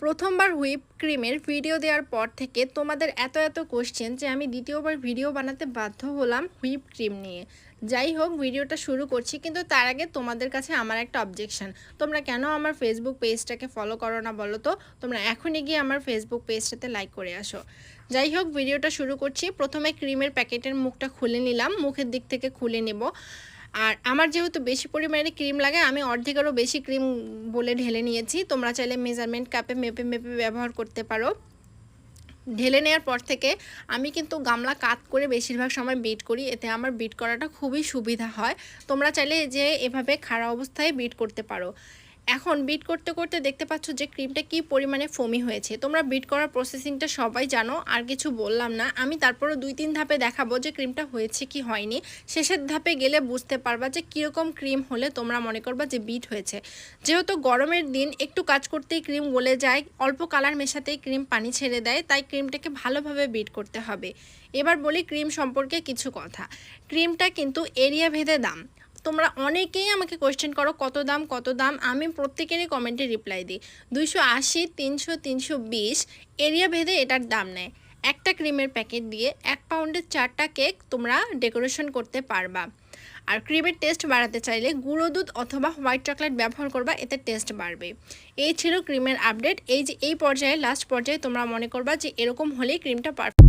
প্রথমবার হুইপ ক্রিমের ভিডিও দেওয়ার পর থেকে তোমাদের এত কোশ্চেন যে আমি দ্বিতীয়বার ভিডিও বানাতে বাধ্য হলাম হুইপ ক্রিম নিয়ে। যাই হোক, ভিডিওটা শুরু করছি, কিন্তু তার আগে তোমাদের কাছে আমার একটা অবজেকশন। তোমরা কেন আমার ফেসবুক পেজটাকে ফলো করো না বলো তো? তোমরা এখনই গিয়ে আমার ফেসবুক পেজটাতে লাইক করে আসো। যাই হোক, ভিডিওটা শুরু করছি। প্রথমে ক্রিমের প্যাকেটের মুখটা খুলে নিলাম, মুখের দিক থেকে খুলে নেব। আর আমার যেহেতু বেশি পরিমাণে ক্রিম লাগে, আমি অর্ধেকেরও বেশি ক্রিম বলে ঢেলে নিয়েছি। তোমরা চাইলে মেজারমেন্ট কাপে মেপে মেপে ব্যবহার করতে পারো। ঢেলে নেওয়ার পর থেকে আমি কিন্তু গামলা কাত করে বেশিরভাগ সময় বিট করি, এতে আমার বিট করাটা খুবই সুবিধা হয়। তোমরা চাইলে যে এভাবে খাড়া অবস্থায় বিট করতে পারো। এখন বিট করতে করতে দেখতে পাচ্ছ যে ক্রিমটা কি পরিমাণে ফোমি হয়েছে। তোমরা বিট করার প্রসেসিংটা সবাই জানো, আর কিছু বললাম না। আমি তারপরও 2-3 ধাপে দেখাবো যে ক্রিমটা হয়েছে কি হয়নি। শেষের ধাপে গেলে বুঝতে পারবা যে কীরকম ক্রিম হলে তোমরা মনে করবা যে বিট হয়েছে। যেহেতু গরমের দিন, একটু কাজ করতেই ক্রিম গলে যায়, অল্প কালার মেশাতেই ক্রিম পানি ছেড়ে দেয়, তাই ক্রিমটাকে ভালোভাবে বিট করতে হবে। এবার বলি ক্রিম সম্পর্কে কিছু কথা। ক্রিমটা কিন্তু এরিয়া ভেদে দাম। তোমরা অনেকেই আমাকে কোয়েশ্চেন করো কত দাম। আমি প্রত্যেকেরই কমেন্টে রিপ্লাই দিই। 280, 300, 320 এরিয়া ভেদে এটার দাম নেয়। একটা ক্রিমের প্যাকেট দিয়ে 1 পাউন্ডের 4টা কেক তোমরা ডেকোরেশন করতে পারবা। আর ক্রিমের টেস্ট বাড়াতে চাইলে গুঁড়ো দুধ অথবা হোয়াইট চকলেট ব্যবহার করবা, এতে টেস্ট বাড়বে। এই ছিল ক্রিমের আপডেট। এই যে এই পর্যায়ে, লাস্ট পর্যায়ে তোমরা মনে করবা যে এরকম হলেই ক্রিমটা পারফেক্ট।